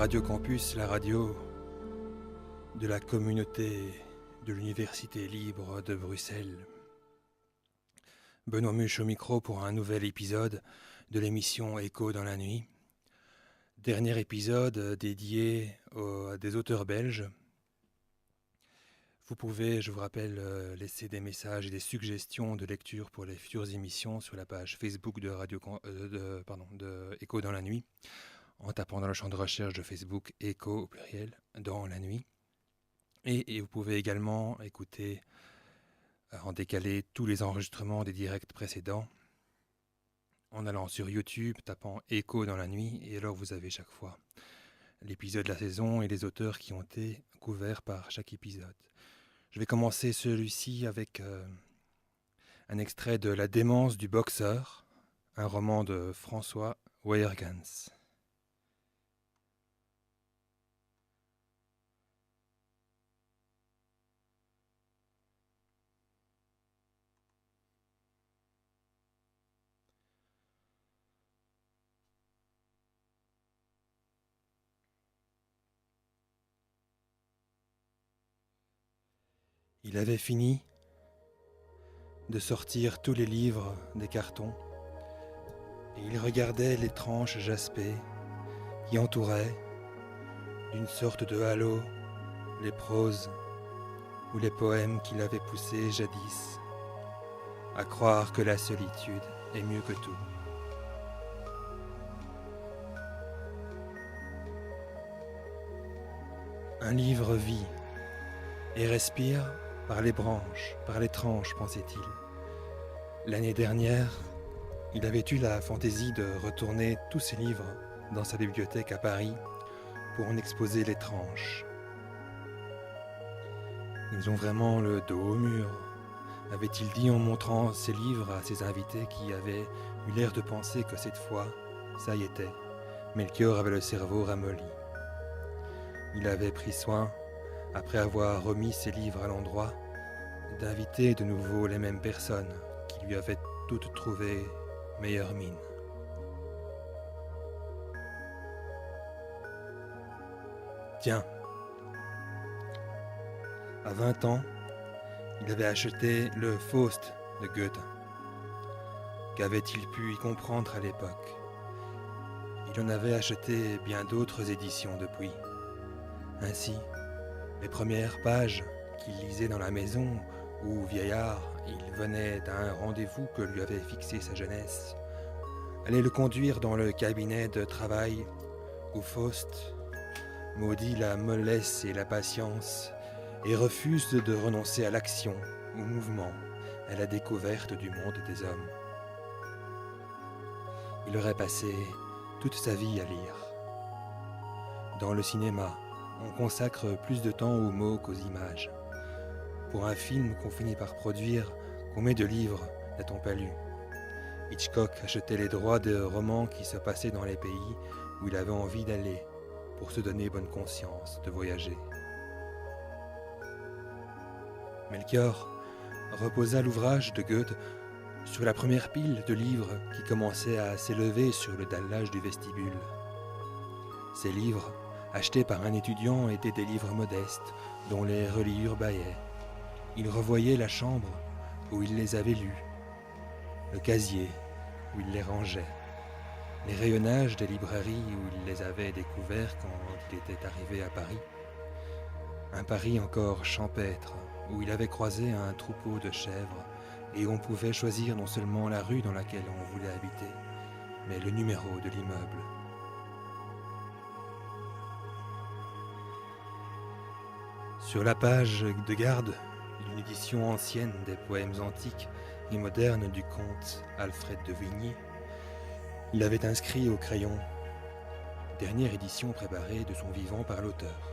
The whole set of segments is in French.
Radio Campus, la radio de la communauté de l'Université libre de Bruxelles. Benoît Muche au micro pour un nouvel épisode de l'émission Écho dans la nuit. Dernier épisode dédié à des auteurs belges. Vous pouvez, je vous rappelle, laisser des messages et des suggestions de lecture pour les futures émissions sur la page Facebook de Écho dans la nuit, en tapant dans le champ de recherche de Facebook Écho au pluriel dans la nuit. Et vous pouvez également écouter en décalé tous les enregistrements des directs précédents en allant sur YouTube, tapant Écho dans la nuit, et alors vous avez chaque fois l'épisode de la saison et les auteurs qui ont été couverts par chaque épisode. Je vais commencer celui-ci avec un extrait de La démence du boxeur, un roman de François Weyergans. Il avait fini de sortir tous les livres des cartons et il regardait les tranches jaspées qui entouraient d'une sorte de halo les proses ou les poèmes qu'il avait poussés jadis à croire que la solitude est mieux que tout. Un livre vit et respire par les branches, par les tranches, pensait-il. L'année dernière, il avait eu la fantaisie de retourner tous ses livres dans sa bibliothèque à Paris pour en exposer les tranches. Ils ont vraiment le dos au mur, avait-il dit en montrant ses livres à ses invités qui avaient eu l'air de penser que cette fois, ça y était, Melchior avait le cerveau ramolli. Il avait pris soin, après avoir remis ses livres à l'endroit, d'inviter de nouveau les mêmes personnes qui lui avaient toutes trouvé meilleure mine. Tiens, à 20 ans, il avait acheté le Faust de Goethe. Qu'avait-il pu y comprendre à l'époque? Il en avait acheté bien d'autres éditions depuis. Ainsi, les premières pages qu'il lisait dans la maison où, vieillard, il venait d'un rendez-vous que lui avait fixé sa jeunesse, allaient le conduire dans le cabinet de travail où Faust maudit la mollesse et la patience et refuse de renoncer à l'action, au mouvement, à la découverte du monde des hommes. Il aurait passé toute sa vie à lire. Dans le cinéma, on consacre plus de temps aux mots qu'aux images. Pour un film qu'on finit par produire, combien de livres n'a-t-on pas lu? Hitchcock achetait les droits de romans qui se passaient dans les pays où il avait envie d'aller, pour se donner bonne conscience de voyager. Melchior reposa l'ouvrage de Goethe sur la première pile de livres qui commençait à s'élever sur le dallage du vestibule. Ces livres, achetés par un étudiant, étaient des livres modestes dont les reliures bâillaient. Il revoyait la chambre où il les avait lus, le casier où il les rangeait, les rayonnages des librairies où il les avait découverts quand il était arrivé à Paris. Un Paris encore champêtre, où il avait croisé un troupeau de chèvres et où on pouvait choisir non seulement la rue dans laquelle on voulait habiter, mais le numéro de l'immeuble. Sur la page de garde d'une édition ancienne des poèmes antiques et modernes du comte Alfred de Vigny, il avait inscrit au crayon « Dernière édition préparée de son vivant par l'auteur »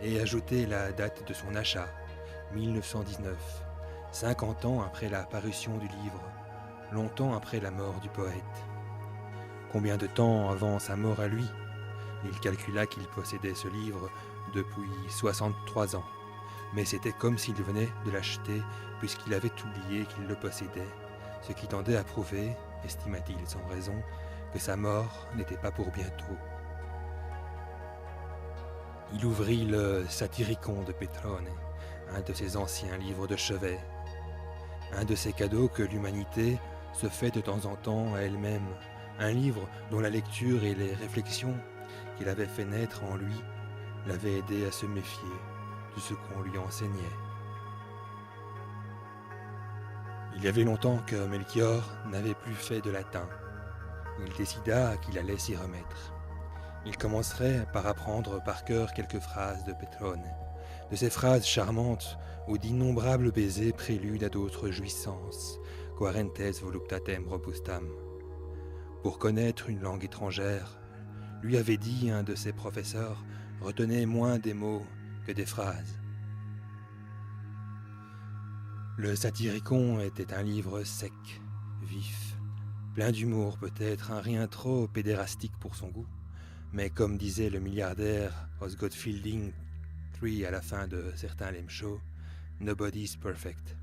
et ajouté la date de son achat, 1919, 50 ans après la parution du livre, longtemps après la mort du poète. Combien de temps avant sa mort à lui? Il calcula qu'il possédait ce livre depuis 63 ans, mais c'était comme s'il venait de l'acheter puisqu'il avait oublié qu'il le possédait, ce qui tendait à prouver, estima-t-il sans raison, que sa mort n'était pas pour bientôt. Il ouvrit le Satyricon de Petrone, un de ses anciens livres de chevet, un de ces cadeaux que l'humanité se fait de temps en temps à elle-même, un livre dont la lecture et les réflexions qu'il avait fait naître en lui l'avaient aidé à se méfier de ce qu'on lui enseignait. Il y avait longtemps que Melchior n'avait plus fait de latin. Il décida qu'il allait s'y remettre. Il commencerait par apprendre par cœur quelques phrases de Petrone, de ces phrases charmantes où d'innombrables baisers préludent à d'autres jouissances, quarentes voluptatem robustam. Pour connaître une langue étrangère, lui avait dit un de ses professeurs, retenez moins des mots que des phrases. Le Satyricon était un livre sec, vif, plein d'humour peut-être, un rien trop pédérastique pour son goût, mais comme disait le milliardaire Osgood Fielding III à la fin de certains lame shows, nobody's perfect.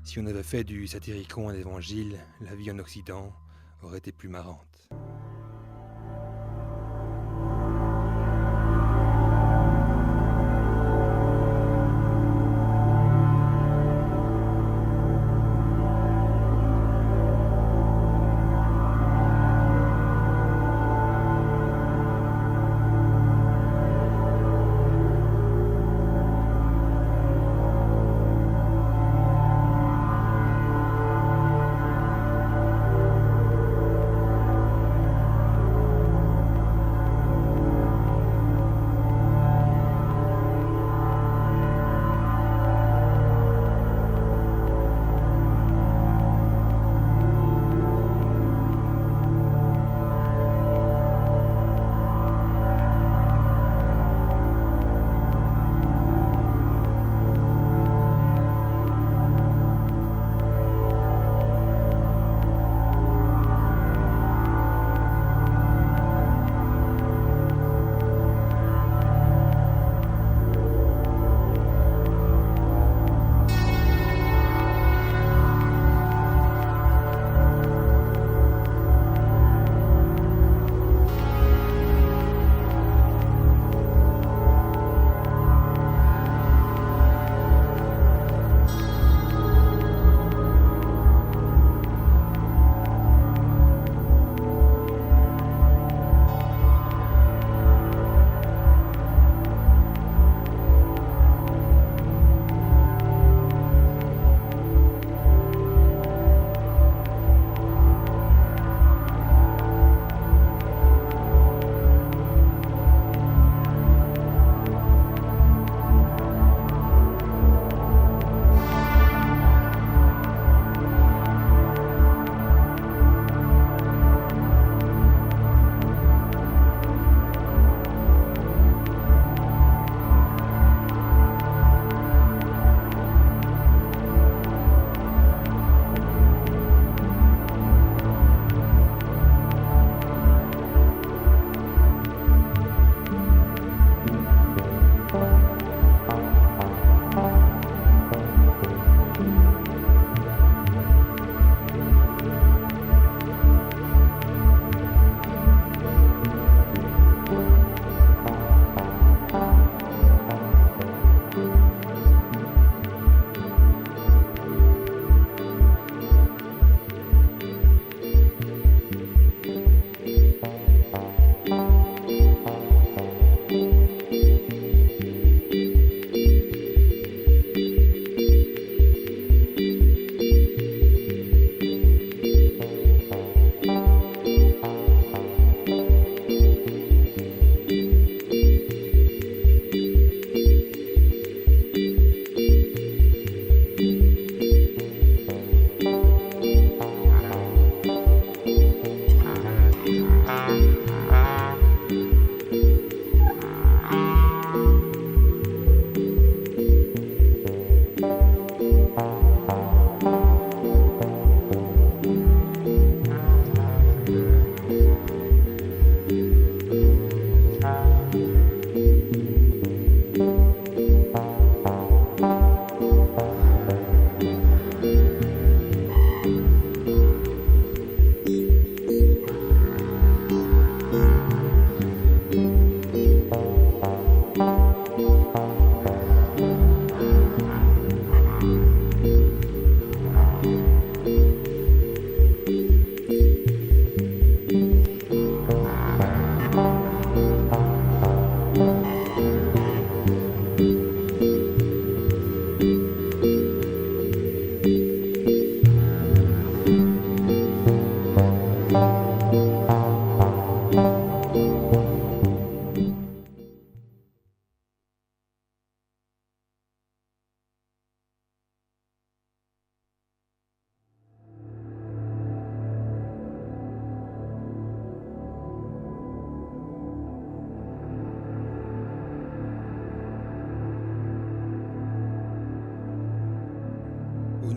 Si on avait fait du Satyricon un évangile, la vie en Occident aurait été plus marrante.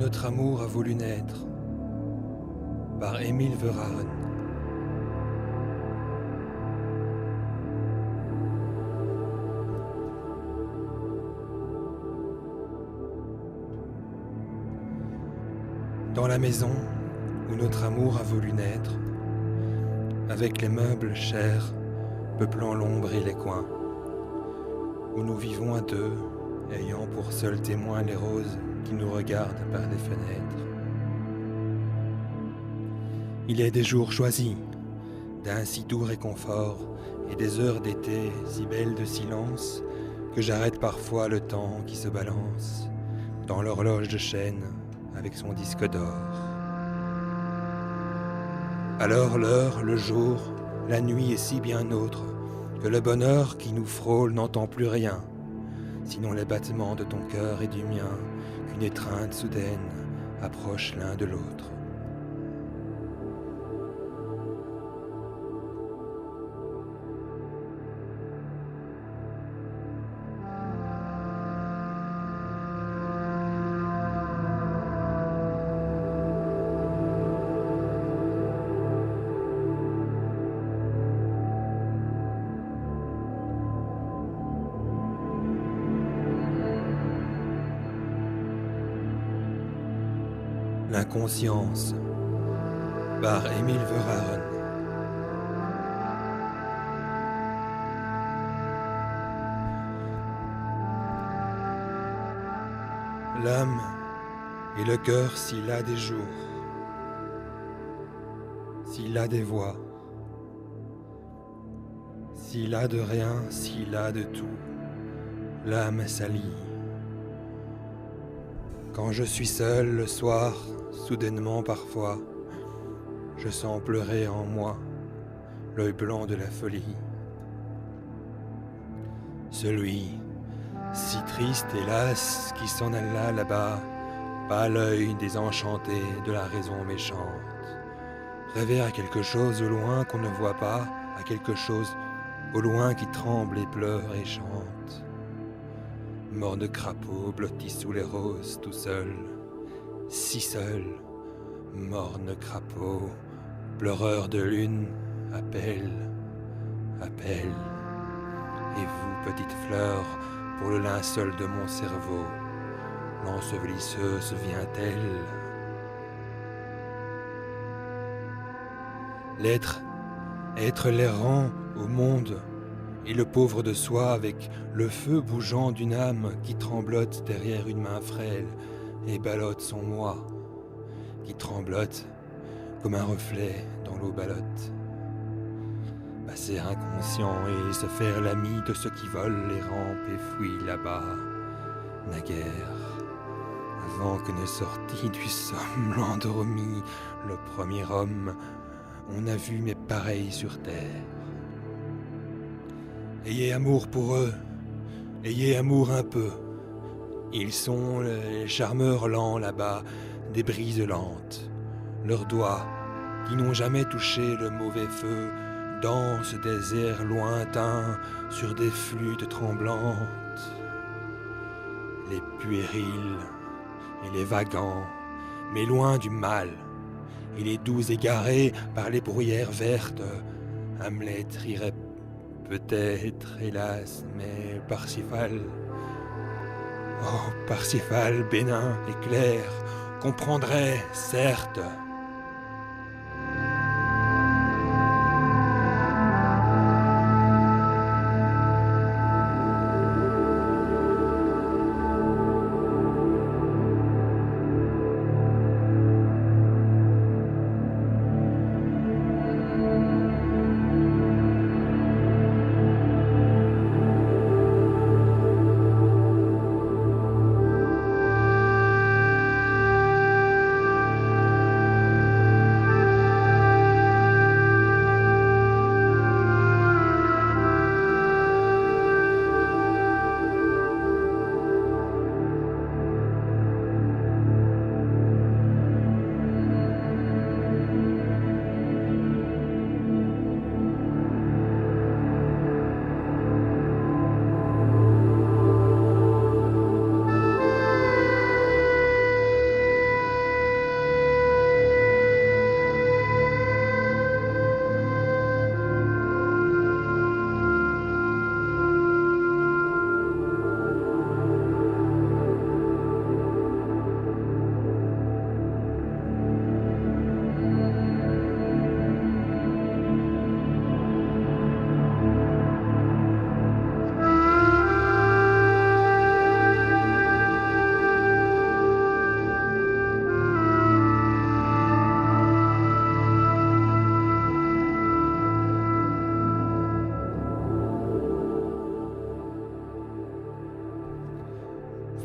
notre amour a voulu naître, par Émile Verhaeren. Dans la maison où notre amour a voulu naître, avec les meubles chers, peuplant l'ombre et les coins, où nous vivons à deux, ayant pour seul témoin les roses qui nous regardent par les fenêtres. Il est des jours choisis, d'un si doux réconfort, et des heures d'été si belles de silence, que j'arrête parfois le temps qui se balance dans l'horloge de chêne avec son disque d'or. Alors l'heure, le jour, la nuit est si bien autre, que le bonheur qui nous frôle n'entend plus rien, sinon les battements de ton cœur et du mien, qu'une étreinte soudaine approche l'un de l'autre. L'inconscience, par Émile Verhaeren. L'âme et le cœur s'il a des jours, s'il a des voix, s'il a de rien, s'il a de tout, l'âme s'allie. Quand je suis seul le soir, soudainement parfois, je sens pleurer en moi l'œil blanc de la folie. Celui, si triste hélas, qui s'en alla là-bas, pas l'œil désenchanté de la raison méchante. Rêver à quelque chose au loin qu'on ne voit pas, à quelque chose au loin qui tremble et pleure et chante. Morne crapaud blotti sous les roses tout seul, si seul, morne crapaud, pleureur de lune, appelle, appelle. Et vous, petite fleur, pour le linceul de mon cerveau, l'ensevelisseuse vient-elle? L'être, être l'errant au monde, et le pauvre de soi avec le feu bougeant d'une âme qui tremblote derrière une main frêle et ballotte son moi, qui tremblote comme un reflet dans l'eau ballotte. Passer inconscient et se faire l'ami de ceux qui volent les rampes et fuient là-bas, naguère, avant que ne sortît du somme l'endormi, le premier homme, on a vu mes pareils sur terre. Ayez amour pour eux, ayez amour un peu. Ils sont les charmeurs lents là-bas, des brises lentes. Leurs doigts, qui n'ont jamais touché le mauvais feu, dansent des airs lointains sur des flûtes tremblantes. Les puérils et les vagants, mais loin du mal, et les doux égarés par les bruyères vertes, Hamlet rirait peut-être, hélas, mais Parsifal, oh Parsifal bénin et clair, comprendrait, certes.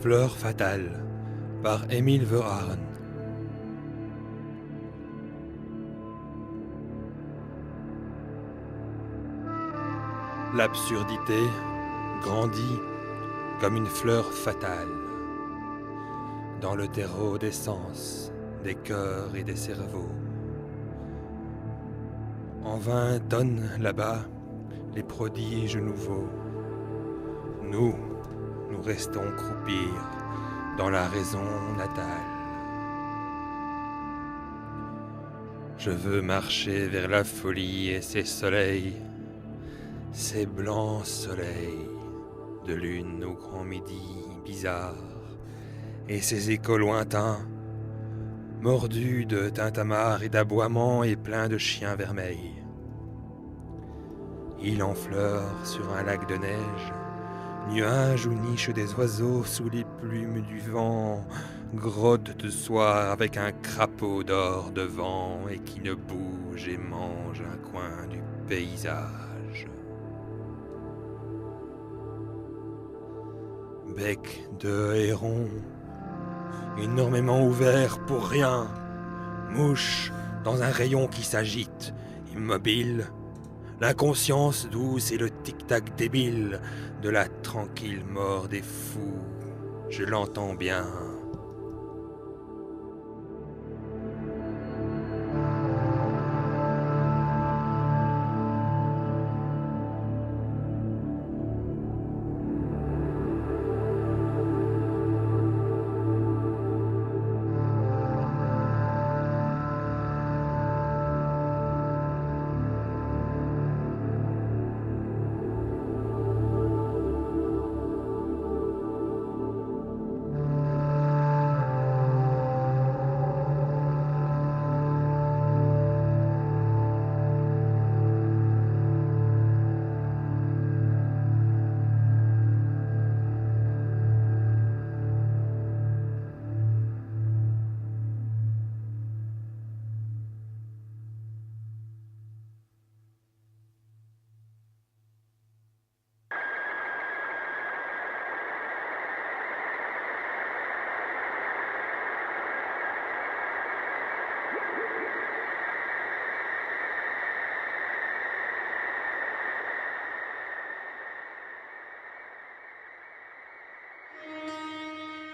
Fleur fatale par Émile Verhaeren. L'absurdité grandit comme une fleur fatale dans le terreau des sens, des cœurs et des cerveaux. En vain tonnent là-bas les prodiges nouveaux. Nous restons croupir dans la raison natale. Je veux marcher vers la folie et ses soleils, ces blancs soleils de lune au grand midi bizarre, et ces échos lointains, mordus de tintamarre et d'aboiements et pleins de chiens vermeils. Île en fleurs sur un lac de neige, nuages où nichent des oiseaux sous les plumes du vent, grotte de soir avec un crapaud d'or devant et qui ne bouge et mange un coin du paysage. Bec de héron, énormément ouvert pour rien, mouche dans un rayon qui s'agite, immobile, l'inconscience douce et le tic-tac débile de la tranquille mort des fous, je l'entends bien.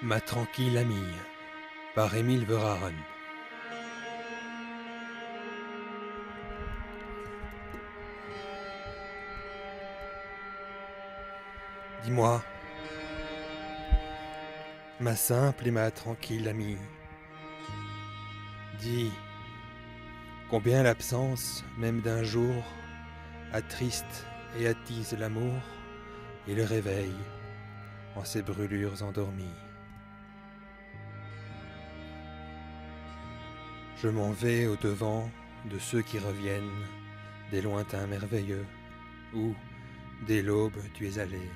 Ma tranquille amie par Émile Verhaeren. Dis-moi, ma simple et ma tranquille amie, dis combien l'absence, même d'un jour, attriste et attise l'amour et le réveil en ses brûlures endormies. Je m'en vais au-devant de ceux qui reviennent des lointains merveilleux, où, dès l'aube, tu es allé.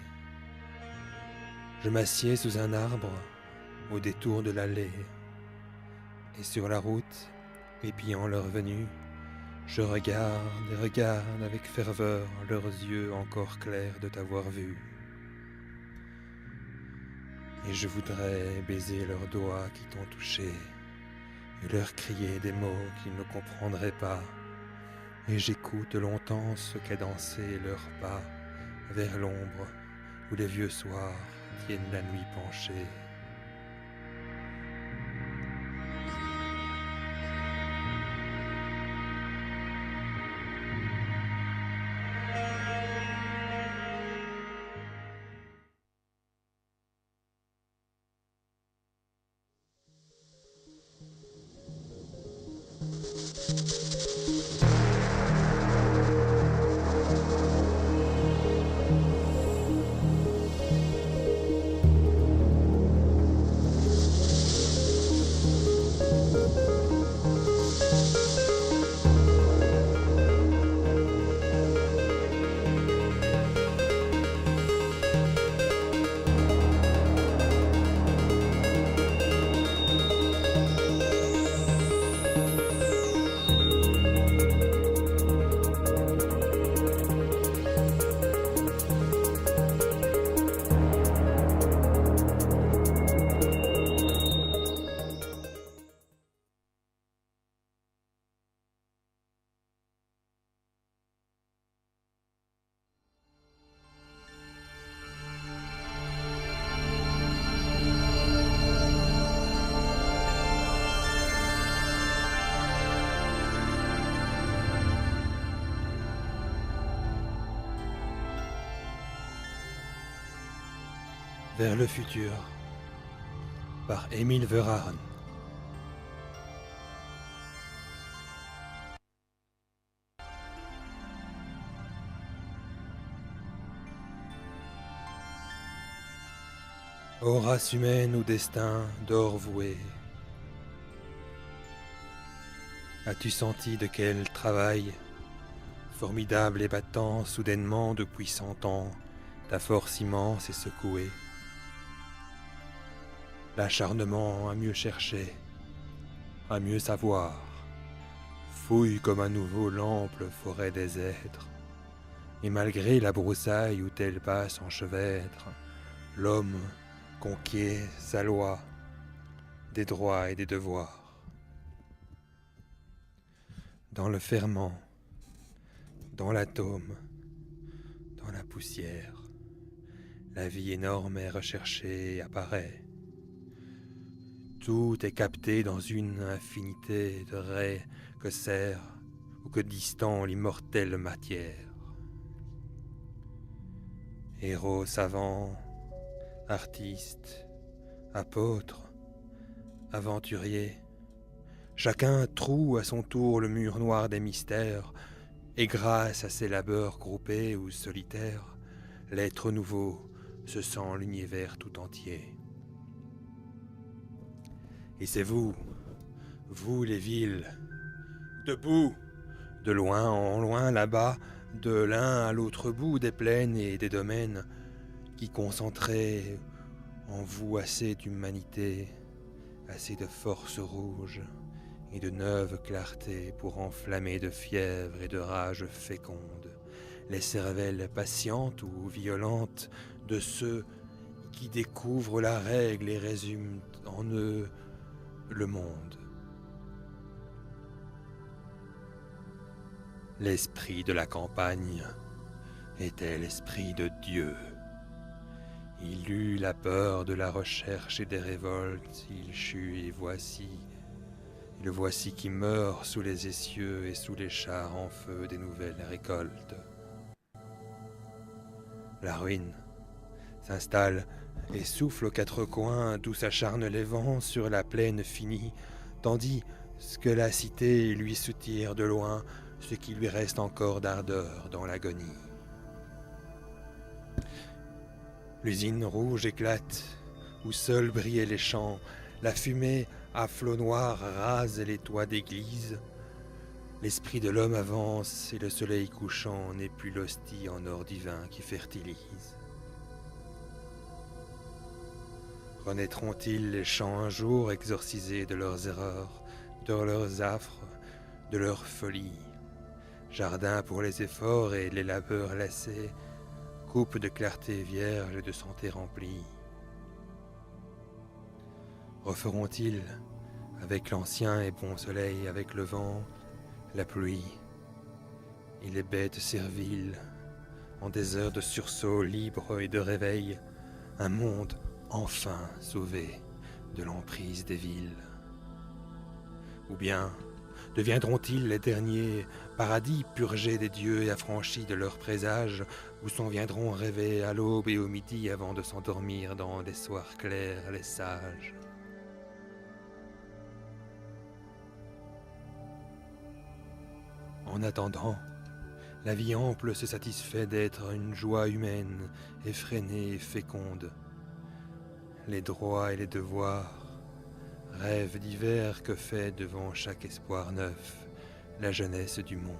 Je m'assieds sous un arbre, au détour de l'allée, et sur la route, épiant leur venue, je regarde et regarde avec ferveur leurs yeux encore clairs de t'avoir vu. Et je voudrais baiser leurs doigts qui t'ont touché, et leur crier des mots qu'ils ne comprendraient pas, et j'écoute longtemps ce qu'a dansé leurs pas vers l'ombre où les vieux soirs tiennent la nuit penchée. vers le futur par Émile Verhaeren. Ô race humaine au destin d'or voué, as-tu senti de quel travail, formidable et battant soudainement depuis 100 ans, ta force immense est secouée? L'acharnement à mieux chercher, à mieux savoir, fouille comme à nouveau l'ample forêt des êtres, et malgré la broussaille où tel pas s'enchevêtre, l'homme conquiert sa loi, des droits et des devoirs. Dans le ferment, dans l'atome, dans la poussière, la vie énorme est recherchée et apparaît. Tout est capté dans une infinité de raies que serre ou que distend l'immortelle matière. Héros savants, artistes, apôtres, aventuriers, chacun troue à son tour le mur noir des mystères, et grâce à ses labeurs groupés ou solitaires, l'être nouveau se sent l'univers tout entier. Et c'est vous, vous les villes, debout, de loin en loin là-bas, de l'un à l'autre bout des plaines et des domaines, qui concentrez en vous assez d'humanité, assez de force rouge et de neuve clarté pour enflammer de fièvre et de rage féconde les cervelles patientes ou violentes de ceux qui découvrent la règle et résument en eux le monde. L'esprit de la campagne était l'esprit de Dieu. Il eut la peur de la recherche et des révoltes, il chut et le voici qui meurt sous les essieux et sous les chars en feu des nouvelles récoltes. La ruine s'installe et souffle aux quatre coins d'où s'acharnent les vents sur la plaine finie, tandis que la cité lui soutire de loin ce qui lui reste encore d'ardeur dans l'agonie. L'usine rouge éclate, où seuls brillaient les champs, la fumée à flots noirs rase les toits d'église. L'esprit de l'homme avance et le soleil couchant n'est plus l'hostie en or divin qui fertilise. Renaîtront-ils les champs un jour exorcisés de leurs erreurs, de leurs affres, de leur folie? Jardin pour les efforts et les labeurs lassés, coupe de clarté vierge et de santé remplie. Referont-ils, avec l'ancien et bon soleil, avec le vent, la pluie et les bêtes serviles, en des heures de sursaut libre et de réveil, un monde enfin sauvé de l'emprise des villes? Ou bien deviendront-ils les derniers paradis purgés des dieux et affranchis de leurs présages, où s'en viendront rêver à l'aube et au midi avant de s'endormir dans des soirs clairs les sages? En attendant, la vie ample se satisfait d'être une joie humaine, effrénée et féconde. Les droits et les devoirs, rêves divers que fait devant chaque espoir neuf la jeunesse du monde.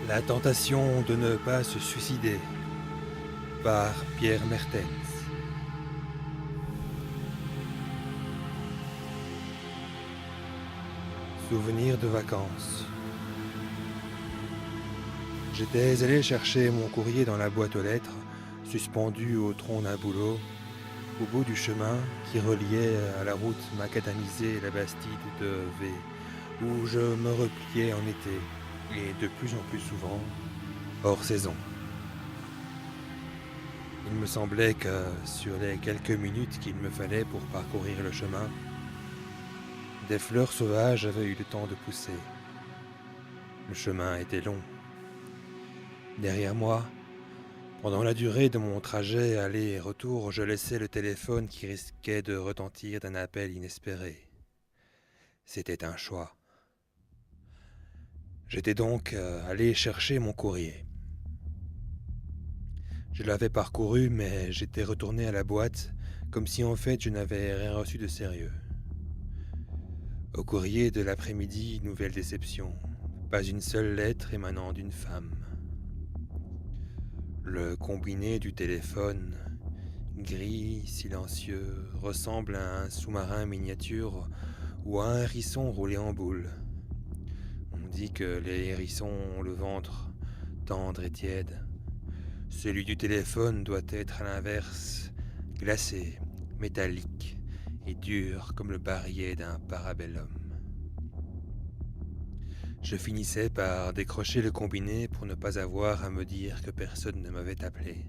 La tentation de ne pas se suicider par Pierre Mertens. Souvenir de vacances. J'étais allé chercher mon courrier dans la boîte aux lettres, suspendu au tronc d'un bouleau, au bout du chemin qui reliait à la route macadamisée la Bastide de V, où je me repliais en été, et de plus en plus souvent, hors saison. Il me semblait que, sur les quelques minutes qu'il me fallait pour parcourir le chemin, des fleurs sauvages avaient eu le temps de pousser. Le chemin était long. Derrière moi, pendant la durée de mon trajet aller et retour, je laissais le téléphone qui risquait de retentir d'un appel inespéré. C'était un choix. J'étais donc allé chercher mon courrier. Je l'avais parcouru, mais j'étais retourné à la boîte, comme si en fait je n'avais rien reçu de sérieux. Au courrier de l'après-midi, nouvelle déception. Pas une seule lettre émanant d'une femme. Le combiné du téléphone, gris, silencieux, ressemble à un sous-marin miniature ou à un hérisson roulé en boule. On dit que les hérissons ont le ventre tendre et tiède. Celui du téléphone doit être à l'inverse, glacé, métallique et dur comme le barillet d'un parabellum. Je finissais par décrocher le combiné pour ne pas avoir à me dire que personne ne m'avait appelé.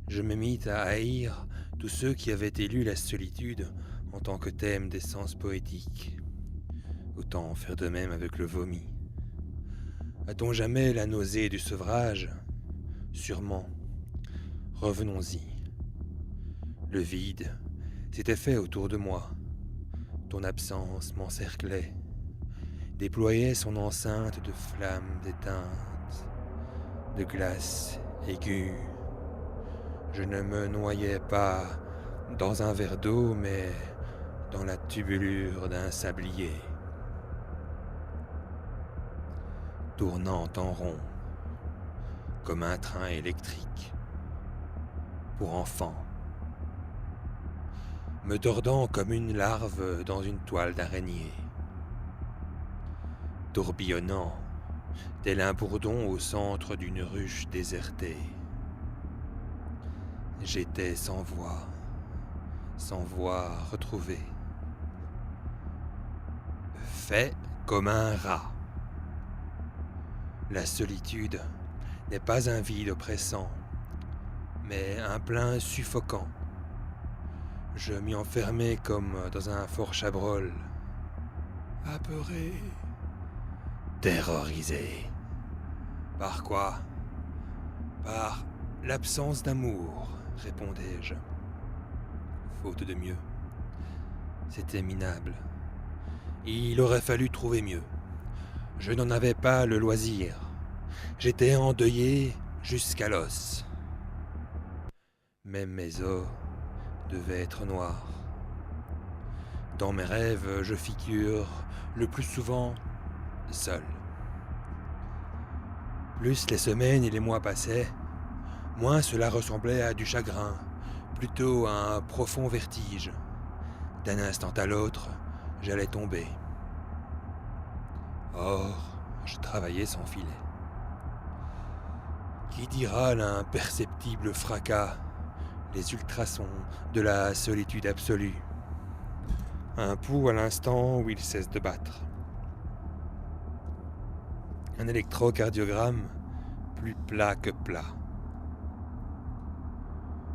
Je me mis à haïr tous ceux qui avaient élu la solitude en tant que thème d'essence poétique. Autant faire de même avec le vomi. A-t-on jamais la nausée du sevrage ? Sûrement. Revenons-y. Le vide s'était fait autour de moi. Ton absence m'encerclait, déployait son enceinte de flammes éteintes, de glace aiguë. Je ne me noyais pas dans un verre d'eau, mais dans la tubulure d'un sablier. Tournant en rond, comme un train électrique, pour enfants, me tordant comme une larve dans une toile d'araignée, tourbillonnant, tel un bourdon au centre d'une ruche désertée. J'étais sans voix retrouvée, fait comme un rat. La solitude n'est pas un vide oppressant, mais un plein suffocant. Je m'y enfermais comme dans un fort chabrol, apeuré, terrorisé. Par quoi ? Par l'absence d'amour, répondais-je. Faute de mieux. C'était minable. Il aurait fallu trouver mieux. Je n'en avais pas le loisir. J'étais endeuillé jusqu'à l'os. Même mes os devaient être noirs. Dans mes rêves, je figure le plus souvent seul. Plus les semaines et les mois passaient, moins cela ressemblait à du chagrin, plutôt à un profond vertige. D'un instant à l'autre, j'allais tomber. Or, je travaillais sans filet. Qui dira l'imperceptible fracas, les ultrasons de la solitude absolue. Un pouls à l'instant où il cesse de battre. Un électrocardiogramme plus plat que plat.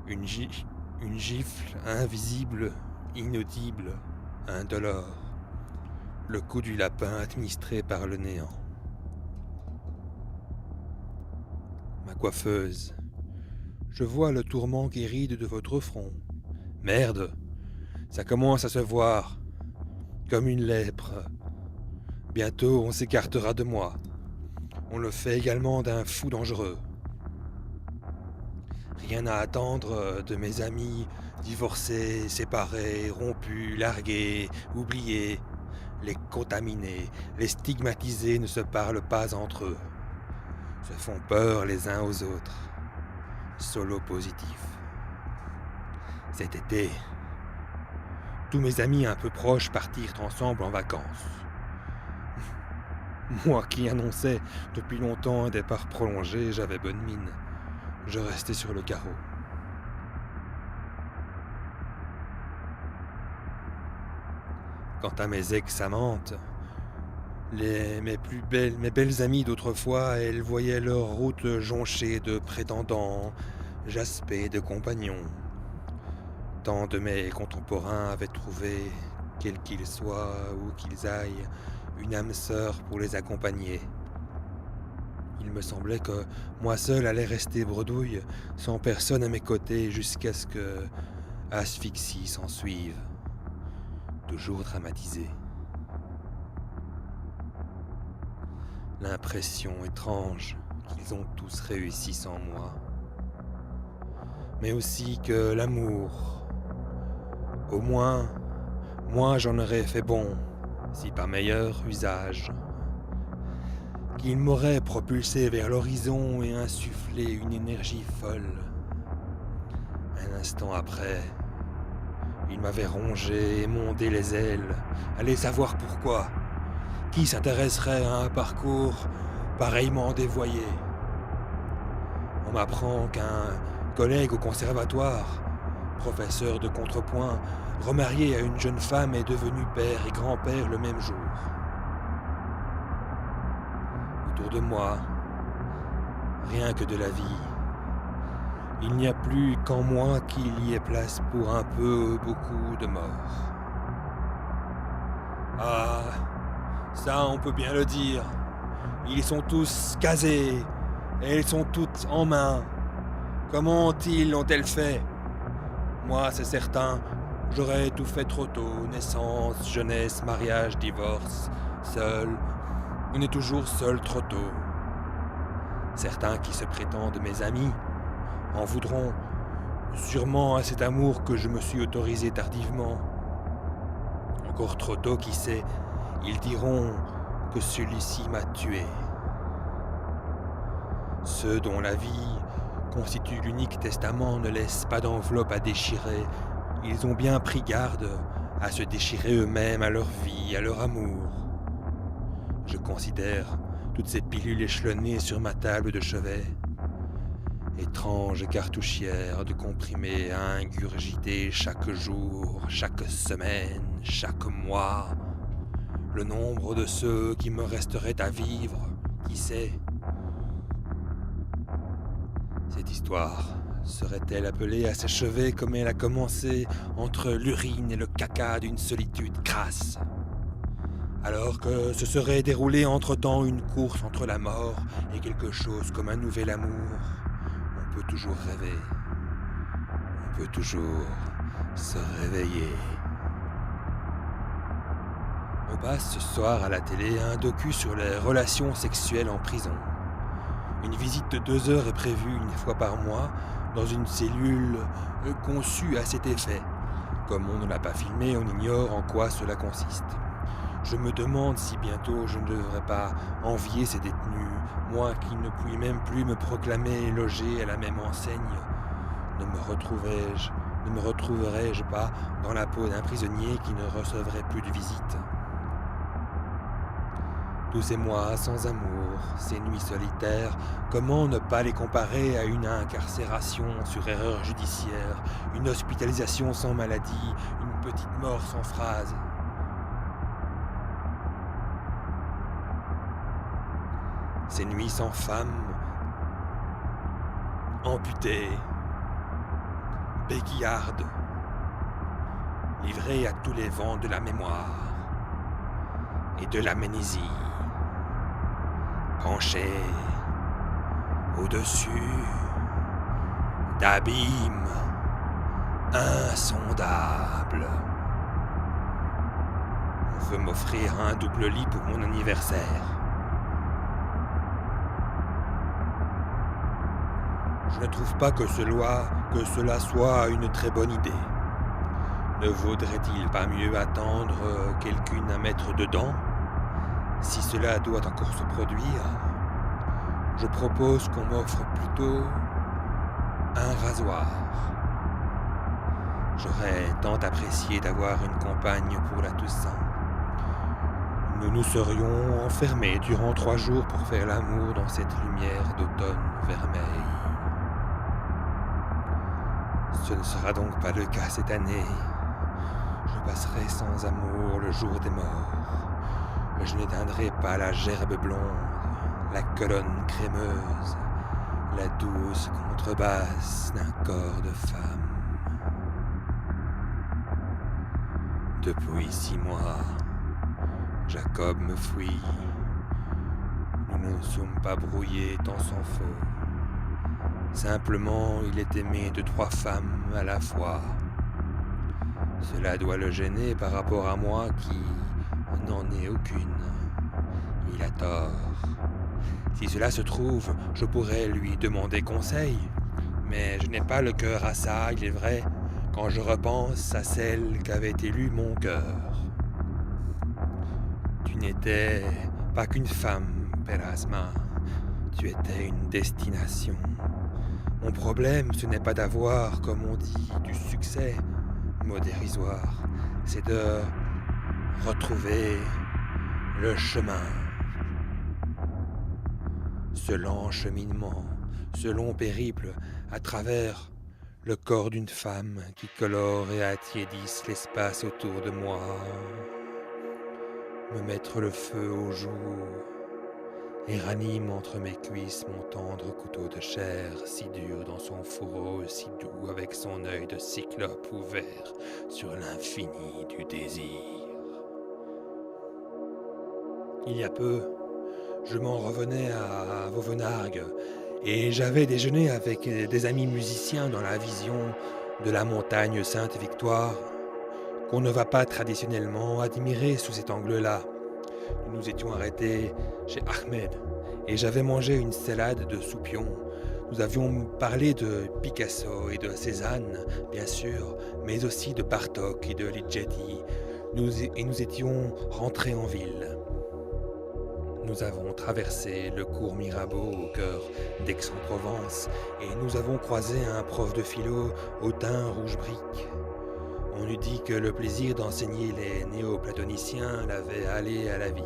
Une gifle invisible, inaudible, indolore. Le coup du lapin administré par le néant. Ma coiffeuse, je vois le tourment qui ride de votre front. Merde, ça commence à se voir, comme une lèpre. Bientôt on s'écartera de moi. On le fait également d'un fou dangereux. Rien à attendre de mes amis divorcés, séparés, rompus, largués, oubliés. Les contaminés, les stigmatisés ne se parlent pas entre eux. se font peur les uns aux autres. Solo positif. Cet été, tous mes amis un peu proches partirent ensemble en vacances. Moi qui annonçais depuis longtemps un départ prolongé, j'avais bonne mine. Je restais sur le carreau. Quant à mes ex-amantes, mes belles amies d'autrefois, elles voyaient leur route jonchée de prétendants, jaspée de compagnons. Tant de mes contemporains avaient trouvé, quels qu'ils soient, où qu'ils aillent, une âme sœur pour les accompagner. Il me semblait que moi seul allais rester bredouille, sans personne à mes côtés, jusqu'à ce que asphyxie s'ensuive. Toujours dramatisé. L'impression étrange qu'ils ont tous réussi sans moi. Mais aussi que l'amour, au moins, moi j'en aurais fait bon, si pas meilleur usage. Qu'il m'aurait propulsé vers l'horizon et insufflé une énergie folle. Un instant après, il m'avait rongé et mondé les ailes. Allez savoir pourquoi. Qui s'intéresserait à un parcours pareillement dévoyé? On m'apprend qu'un collègue au conservatoire, professeur de contrepoint, remarié à une jeune femme, est devenu père et grand-père le même jour. Autour de moi, rien que de la vie. Il n'y a plus qu'en moi qu'il y ait place pour un peu, beaucoup de morts. Ah, ça on peut bien le dire. Ils sont tous casés, et elles sont toutes en main. Comment l'ont-elles fait? Moi, c'est certain, j'aurais tout fait trop tôt. Naissance, jeunesse, mariage, divorce, seul. On est toujours seul trop tôt. Certains qui se prétendent mes amis en voudront sûrement à cet amour que je me suis autorisé tardivement. Encore trop tôt, qui sait, ils diront que celui-ci m'a tué. Ceux dont la vie constitue l'unique testament ne laissent pas d'enveloppe à déchirer. Ils ont bien pris garde à se déchirer eux-mêmes à leur vie, à leur amour. Je considère toutes ces pilules échelonnées sur ma table de chevet. Étranges cartouchières de comprimés à ingurgiter chaque jour, chaque semaine, chaque mois. Le nombre de ceux qui me resteraient à vivre, qui sait? Cette histoire serait-elle appelée à s'achever comme elle a commencé entre l'urine et le caca d'une solitude crasse? Alors que se serait déroulée entre-temps une course entre la mort et quelque chose comme un nouvel amour, on peut toujours rêver. On peut toujours se réveiller. On passe ce soir à la télé un docu sur les relations sexuelles en prison. Une visite de 2 heures est prévue une fois par mois dans une cellule conçue à cet effet. Comme on ne l'a pas filmé, on ignore en quoi cela consiste. Je me demande si bientôt je ne devrais pas envier ces détenus, moi qui ne puis même plus me proclamer logé à la même enseigne. Ne me retrouverais-je pas dans la peau d'un prisonnier qui ne recevrait plus de visite? Tous ces mois sans amour, ces nuits solitaires, comment ne pas les comparer à une incarcération sur erreur judiciaire, une hospitalisation sans maladie, une petite mort sans phrase? Ces nuits sans femme, amputées, béguillardes, livrées à tous les vents de la mémoire et de l'amnésie, penchées au-dessus d'abîmes insondables. On veut m'offrir un double lit pour mon anniversaire. Je ne trouve pas que cela soit une très bonne idée. Ne vaudrait-il pas mieux attendre quelqu'une à mettre dedans, si cela doit encore se produire? je propose qu'on m'offre plutôt un rasoir. J'aurais tant apprécié d'avoir une compagne pour la Toussaint. Nous nous serions enfermés durant 3 jours pour faire l'amour dans cette lumière d'automne vermeil. Ce ne sera donc pas le cas cette année. Je passerai sans amour le jour des morts. Je n'éteindrai pas la gerbe blonde, la colonne crémeuse, la douce contrebasse d'un corps de femme. Depuis 6 mois, Jacob me fuit. Nous ne sommes pas brouillés tant s'en faut. Simplement, il est aimé de 3 femmes à la fois. Cela doit le gêner par rapport à moi qui n'en ai aucune. Il a tort. Si cela se trouve, je pourrais lui demander conseil. Mais je n'ai pas le cœur à ça, il est vrai, quand je repense à celle qu'avait élue mon cœur. Tu n'étais pas qu'une femme, Pelasma. Tu étais une destination. Mon problème, ce n'est pas d'avoir, comme on dit, du succès, mot dérisoire. C'est de retrouver le chemin. Ce lent cheminement, ce long périple à travers le corps d'une femme qui colore et attiédisse l'espace autour de moi. Me mettre le feu au jour et ranime entre mes cuisses mon tendre couteau de chair, si dur dans son fourreau, si doux avec son œil de cyclope ouvert sur l'infini du désir. Il y a peu, je m'en revenais à Vauvenargues et j'avais déjeuné avec des amis musiciens dans la vision de la montagne Sainte-Victoire qu'on ne va pas traditionnellement admirer sous cet angle-là. Nous nous étions arrêtés chez Ahmed et j'avais mangé une salade de soupions. Nous avions parlé de Picasso et de Cézanne, bien sûr, mais aussi de Bartók et de Ligeti. Nous étions rentrés en ville. Nous avons traversé le cours Mirabeau au cœur d'Aix-en-Provence et nous avons croisé un prof de philo au teint rouge brique. On eût dit que le plaisir d'enseigner les néo-platoniciens l'avait allé à la vie.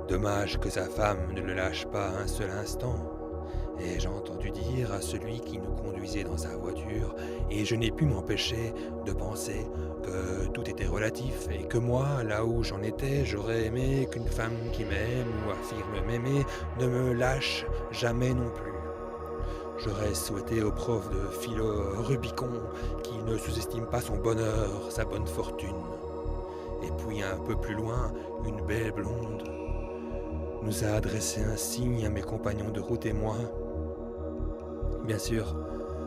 Dommage que sa femme ne le lâche pas un seul instant, ai-je entendu dire à celui qui nous conduisait dans sa voiture, et je n'ai pu m'empêcher de penser que tout était relatif et que moi, là où j'en étais, j'aurais aimé qu'une femme qui m'aime ou affirme m'aimer ne me lâche jamais non plus. J'aurais souhaité au prof de philo Rubicon qu'il ne sous-estime pas son bonheur, sa bonne fortune. Et puis un peu plus loin, une belle blonde nous a adressé un signe à mes compagnons de route et moi. Bien sûr,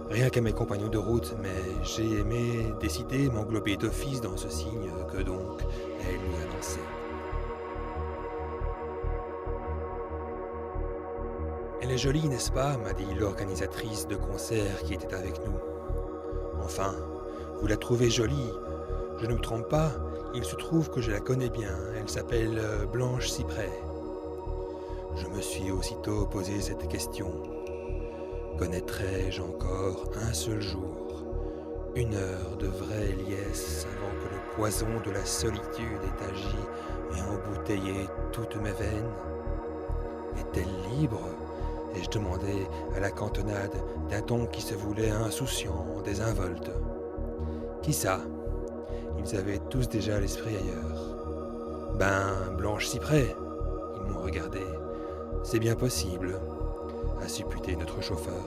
rien qu'à mes compagnons de route, mais j'ai aimé décider m'englober d'office dans ce signe que donc elle nous annonçait. Elle est jolie, n'est-ce pas, m'a dit l'organisatrice de concert qui était avec nous. Enfin, vous la trouvez jolie. Je ne me trompe pas, il se trouve que je la connais bien. Elle s'appelle Blanche Cyprès. Je me suis aussitôt posé cette question. Connaîtrais-je encore un seul jour, 1 heure de vraie liesse avant que le poison de la solitude ait agi et embouteillé toutes mes veines? Est-elle libre? Ai-je demandé à la cantonade d'un ton qui se voulait insouciant, désinvolte. Qui ça? Ils avaient tous déjà l'esprit ailleurs. Ben, Blanche Cyprès, ils m'ont regardé. C'est bien possible, a supputé notre chauffeur.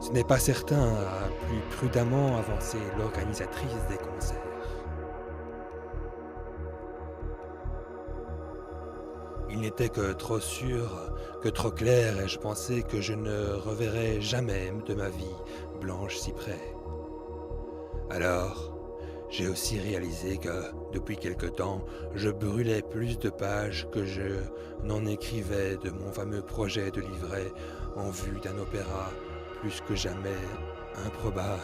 Ce n'est pas certain, a plus prudemment avancé l'organisatrice des concerts. Il n'était que trop sûr, que trop clair, et je pensais que je ne reverrais jamais de ma vie Blanche Cyprès. Alors, j'ai aussi réalisé que, depuis quelque temps, je brûlais plus de pages que je n'en écrivais de mon fameux projet de livret en vue d'un opéra plus que jamais improbable.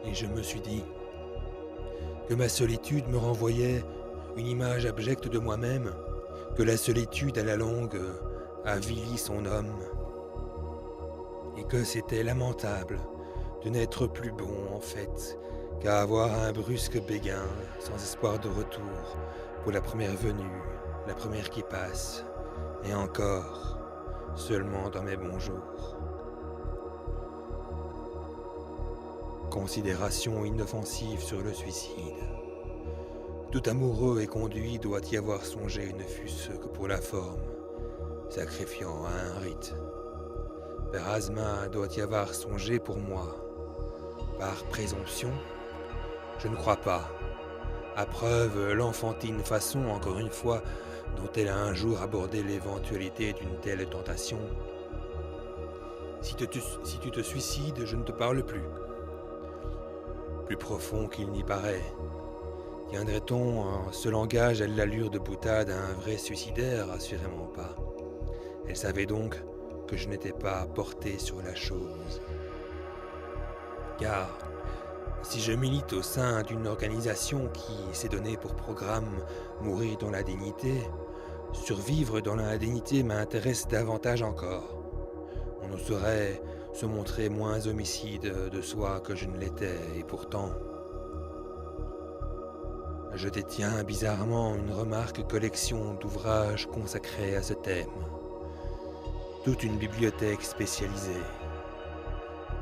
Et je me suis dit, que ma solitude me renvoyait une image abjecte de moi-même, que la solitude à la longue avilit son homme, et que c'était lamentable de n'être plus bon en fait qu'à avoir un brusque béguin sans espoir de retour pour la première venue, la première qui passe, et encore seulement dans mes bons jours. Considération inoffensive sur le suicide. Tout amoureux et conduit doit y avoir songé, ne fût-ce que pour la forme, sacrifiant à un rite. Père Asma doit y avoir songé pour moi. Par présomption, je ne crois pas. À preuve l'enfantine façon, encore une fois, dont elle a un jour abordé l'éventualité d'une telle tentation. Si tu te suicides, je ne te parle plus. Plus profond qu'il n'y paraît. Tiendrait-on ce langage à l'allure de boutade à un vrai suicidaire? Assurément pas. Elle savait donc que je n'étais pas porté sur la chose. Car si je milite au sein d'une organisation qui s'est donnée pour programme mourir dans la dignité, survivre dans la dignité m'intéresse davantage encore. On ne saurait se montrer moins homicide de soi que je ne l'étais, et pourtant, je détiens bizarrement une remarque collection d'ouvrages consacrés à ce thème. Toute une bibliothèque spécialisée,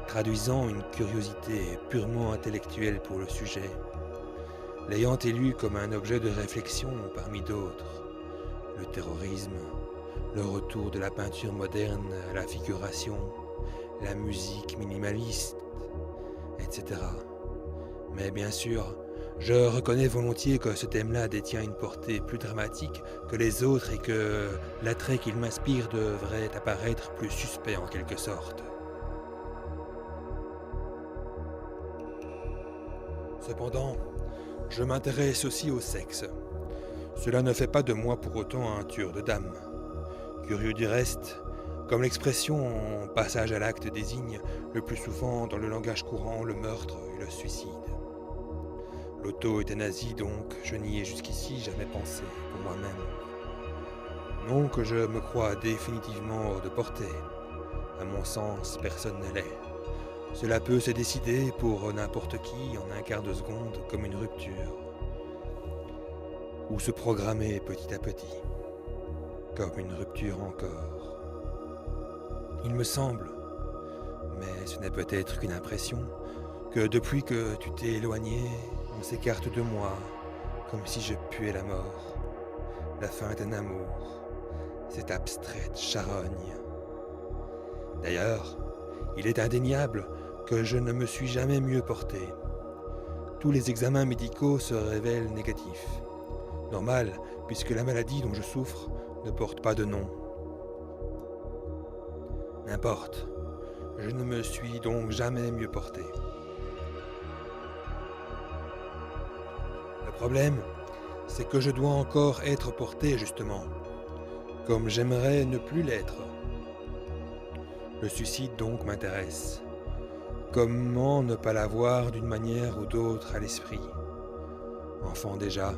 traduisant une curiosité purement intellectuelle pour le sujet, l'ayant élu comme un objet de réflexion parmi d'autres, le terrorisme, le retour de la peinture moderne à la figuration, la musique minimaliste, etc. Mais bien sûr, je reconnais volontiers que ce thème-là détient une portée plus dramatique que les autres et que l'attrait qu'il m'inspire devrait apparaître plus suspect en quelque sorte. Cependant, je m'intéresse aussi au sexe. Cela ne fait pas de moi pour autant un tueur de dames. Curieux du reste, comme l'expression en passage à l'acte désigne le plus souvent dans le langage courant le meurtre et le suicide. L'auto-euthanasie donc, je n'y ai jusqu'ici jamais pensé pour moi-même. Non que je me croie définitivement hors de portée. À mon sens, personne ne l'est. Cela peut se décider pour n'importe qui en un quart de seconde comme une rupture. Ou se programmer petit à petit, comme une rupture encore. Il me semble, mais ce n'est peut-être qu'une impression, que depuis que tu t'es éloigné, on s'écarte de moi, comme si je puais la mort, la fin d'un amour, cette abstraite charogne. D'ailleurs, il est indéniable que je ne me suis jamais mieux porté. Tous les examens médicaux se révèlent négatifs. Normal, puisque la maladie dont je souffre ne porte pas de nom. N'importe, je ne me suis donc jamais mieux porté. Le problème, c'est que je dois encore être porté justement, comme j'aimerais ne plus l'être. Le suicide donc m'intéresse. Comment ne pas l'avoir d'une manière ou d'autre à l'esprit? Enfant déjà,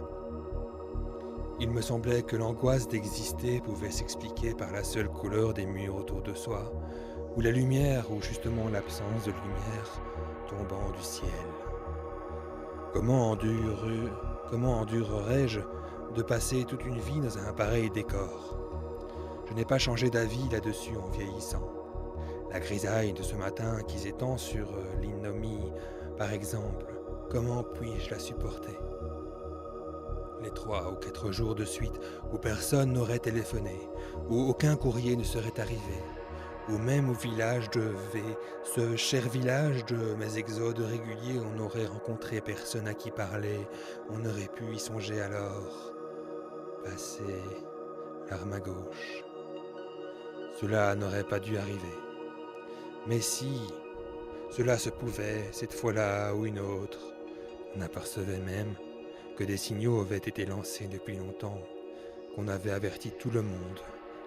il me semblait que l'angoisse d'exister pouvait s'expliquer par la seule couleur des murs autour de soi, ou la lumière, ou justement l'absence de lumière tombant du ciel. Comment endurerais-je de passer toute une vie dans un pareil décor? Je n'ai pas changé d'avis là-dessus en vieillissant. La grisaille de ce matin qui s'étend sur l'innomie, par exemple, comment puis-je la supporter? Les 3 ou 4 jours de suite où personne n'aurait téléphoné, où aucun courrier ne serait arrivé, où même au village de V, ce cher village de mes exodes réguliers, on n'aurait rencontré personne à qui parler, on aurait pu y songer alors. Passer l'arme à gauche. Cela n'aurait pas dû arriver. Mais si, cela se pouvait, cette fois-là ou une autre, on apercevait même que des signaux avaient été lancés depuis longtemps, qu'on avait averti tout le monde,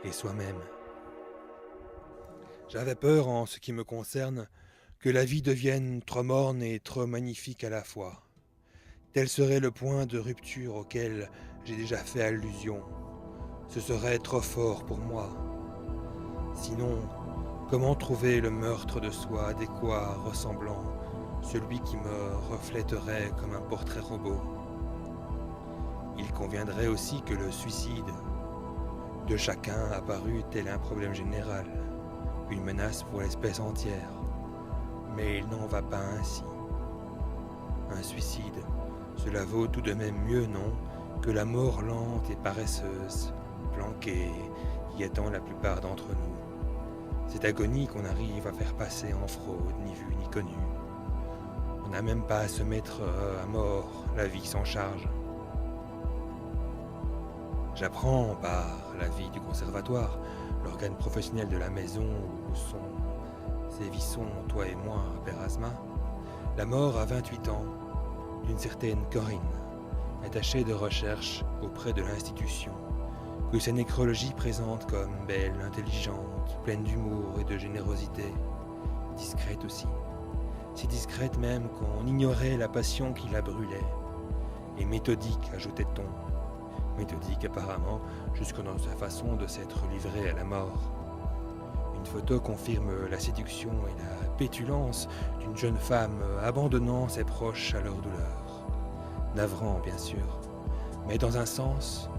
et soi-même. J'avais peur, en ce qui me concerne, que la vie devienne trop morne et trop magnifique à la fois. Tel serait le point de rupture auquel j'ai déjà fait allusion. Ce serait trop fort pour moi. Sinon, comment trouver le meurtre de soi adéquat, ressemblant, celui qui me reflèterait comme un portrait robot? Il conviendrait aussi que le suicide de chacun apparût tel un problème général, une menace pour l'espèce entière. Mais il n'en va pas ainsi. Un suicide, cela vaut tout de même mieux, non, que la mort lente et paresseuse, planquée, qui attend la plupart d'entre nous. Cette agonie qu'on arrive à faire passer en fraude, ni vue ni connue. On n'a même pas à se mettre à mort, la vie s'en charge. J'apprends par la vie du conservatoire, l'organe professionnel de la maison où sévissons, toi et moi, Père Asma, la mort à 28 ans d'une certaine Corinne, attachée de recherche auprès de l'institution, que sa nécrologie présente comme belle, intelligente, pleine d'humour et de générosité, discrète aussi, si discrète même qu'on ignorait la passion qui la brûlait, et méthodique, ajoutait-on, méthodique apparemment, jusque dans sa façon de s'être livrée à la mort. Une photo confirme la séduction et la pétulance d'une jeune femme abandonnant ses proches à leur douleur. Navrant, bien sûr, mais dans un sens,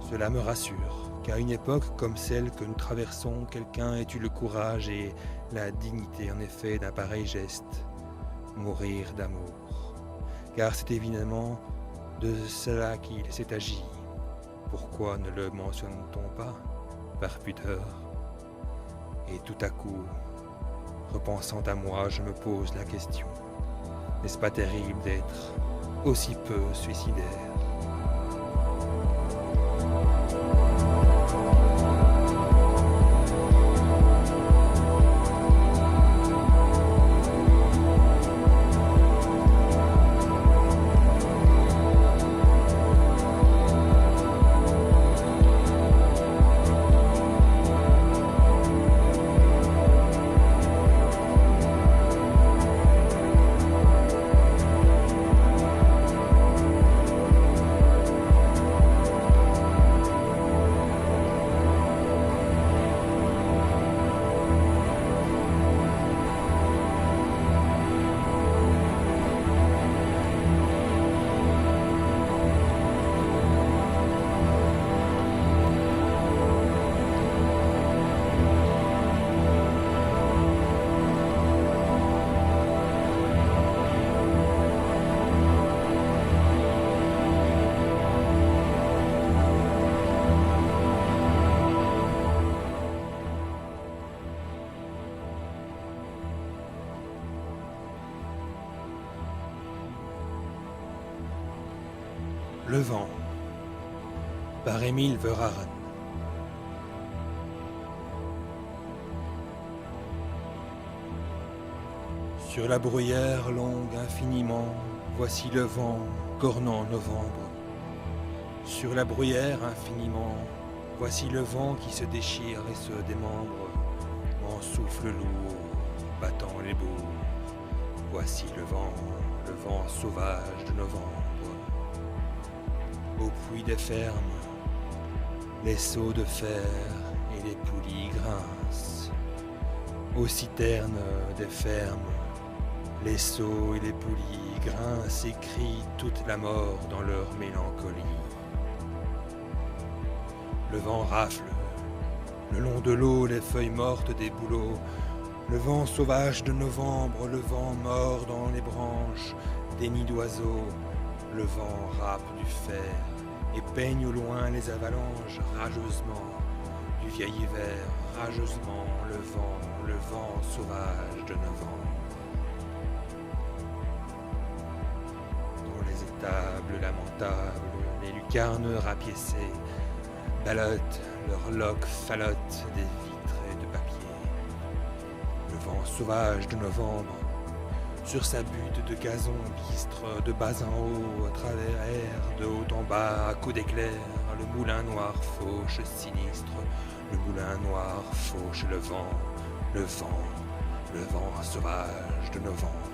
cela me rassure, qu'à une époque comme celle que nous traversons, quelqu'un ait eu le courage et la dignité en effet d'un pareil geste, mourir d'amour. Car c'est évidemment de cela qu'il s'est agi. Pourquoi ne le mentionne-t-on pas, par pudeur? Et tout à coup, repensant à moi, je me pose la question. N'est-ce pas terrible d'être aussi peu suicidaire? Le vent, par Émile Verhaeren. Sur la bruyère longue infiniment, voici le vent cornant novembre. Sur la bruyère infiniment, voici le vent qui se déchire et se démembre, en souffle lourd, battant les bourgs. Voici le vent sauvage de novembre. Au puits des fermes, les seaux de fer et les poulies grincent. Aux citernes des fermes, les seaux et les poulies grincent et crient toute la mort dans leur mélancolie. Le vent rafle, le long de l'eau les feuilles mortes des bouleaux. Le vent sauvage de novembre, le vent mort dans les branches des nids d'oiseaux. Le vent râpe du fer et peigne au loin les avalanches rageusement du vieil hiver, rageusement le vent sauvage de novembre. Dans les étables lamentables, les lucarnes rapiécées ballottent leurs loques fallottes des vitres et de papier. Le vent sauvage de novembre, sur sa butte de gazon bistre, de bas en haut, à travers air, de haut en bas, à coups d'éclair, le moulin noir fauche sinistre, le moulin noir fauche le vent sauvage de novembre.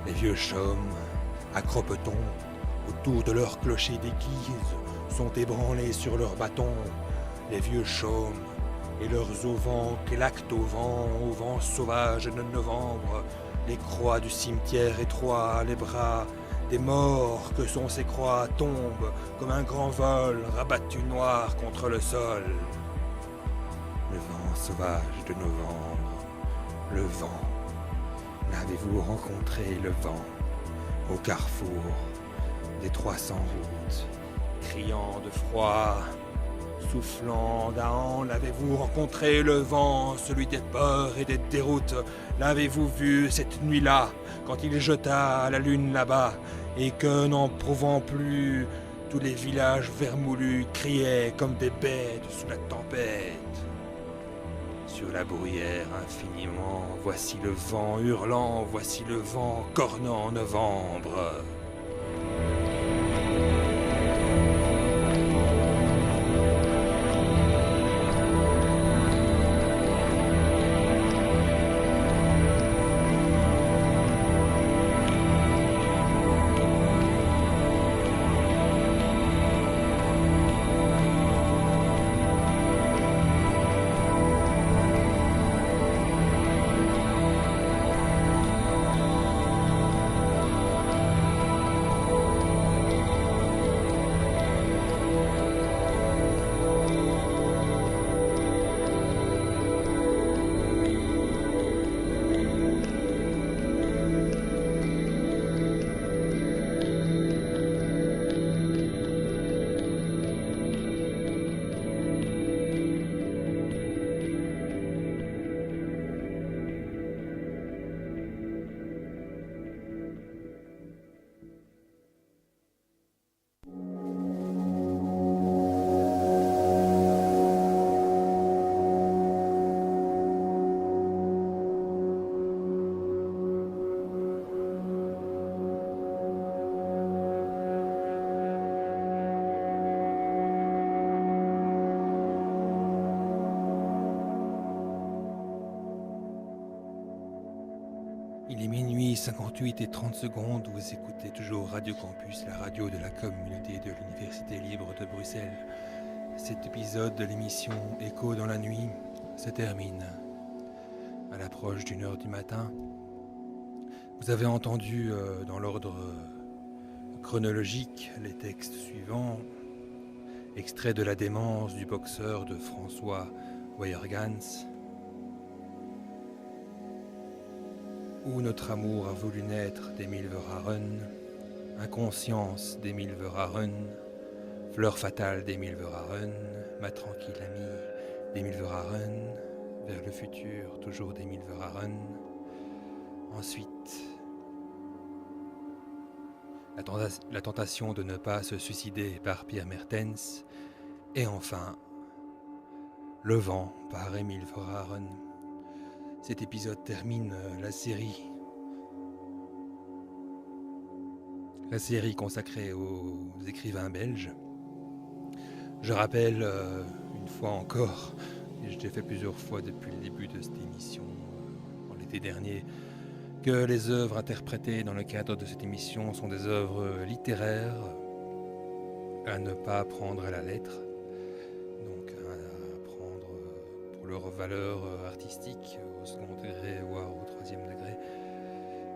Les vieux chaumes, à cropeton, autour de leur clocher d'église, sont ébranlés sur leurs bâtons. Les vieux chaumes et leurs auvents claquent au vent sauvage de novembre. Les croix du cimetière étroit, les bras des morts que sont ces croix tombent comme un grand vol rabattu noir contre le sol. Le vent sauvage de novembre, le vent. N'avez-vous rencontré le vent au carrefour des 300 routes, criant de froid, soufflant d'ahant? L'avez-vous rencontré le vent, celui des peurs et des déroutes? L'avez-vous vu cette nuit-là, quand il jeta la lune là-bas, et que, n'en prouvant plus, tous les villages vermoulus criaient comme des bêtes sous la tempête? Sur la bruyère infiniment, voici le vent hurlant, voici le vent cornant en novembre. Il est minuit 58 et 30 secondes, vous écoutez toujours Radio Campus, la radio de la communauté de l'Université libre de Bruxelles. Cet épisode de l'émission Écho dans la nuit se termine à l'approche d'1h du matin. Vous avez entendu dans l'ordre chronologique les textes suivants. Extrait de La démence du boxeur de François Weyergans. Où notre amour a voulu naître d'Émile Verhaeren, Inconscience d'Émile Verhaeren, Fleur fatale d'Émile Verhaeren, Ma tranquille amie d'Émile Verhaeren, Vers le futur toujours d'Émile Verhaeren. Ensuite, la tentation de ne pas se suicider par Pierre Mertens. Et enfin, Le vent par Émile Verhaeren. Cet épisode termine la série consacrée aux écrivains belges. Je rappelle une fois encore, et je l'ai fait plusieurs fois depuis le début de cette émission en l'été dernier, que les œuvres interprétées dans le cadre de cette émission sont des œuvres littéraires à ne pas prendre à la lettre, donc à prendre pour leur valeur artistique au second degré voire au troisième degré,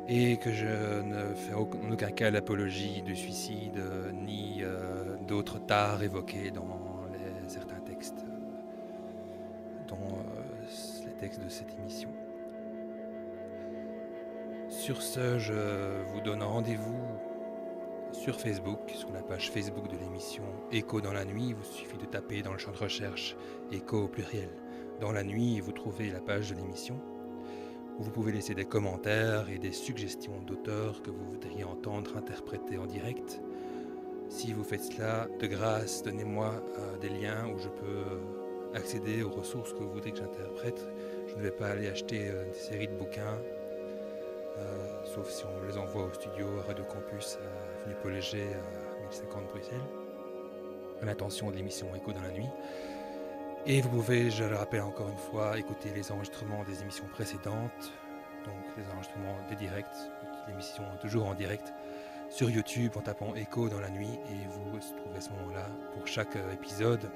et que je ne fais en aucun cas l'apologie du suicide ni d'autres tares évoqués dans certains textes, dont les textes de cette émission. Sur ce, je vous donne rendez-vous sur Facebook, sur la page Facebook de l'émission Écho dans la nuit. Il vous suffit de taper dans le champ de recherche Écho au pluriel dans la nuit et vous trouvez la page de l'émission, où vous pouvez laisser des commentaires et des suggestions d'auteurs que vous voudriez entendre interpréter en direct. Si vous faites cela, de grâce, donnez-moi des liens où je peux accéder aux ressources que vous voudrez que j'interprète. Je ne vais pas aller acheter des séries de bouquins, sauf si on me les envoie au studio Radio Campus à Avenue Paul Léger, 1050 Bruxelles, à l'intention de l'émission Écho dans la nuit. Et vous pouvez, je le rappelle encore une fois, écouter les enregistrements des émissions précédentes, donc les enregistrements des directs l'émission toujours en direct sur YouTube en tapant Echo dans la nuit et vous trouvez à ce moment-là pour chaque épisode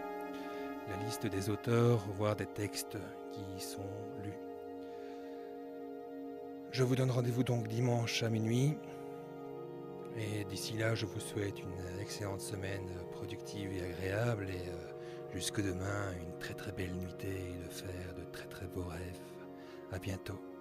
la liste des auteurs, voire des textes qui sont lus. Je vous donne rendez-vous donc dimanche à minuit. Et d'ici là, je vous souhaite une excellente semaine productive et agréable. Et jusque demain, une très très belle nuitée et de faire de très très beaux rêves. À bientôt.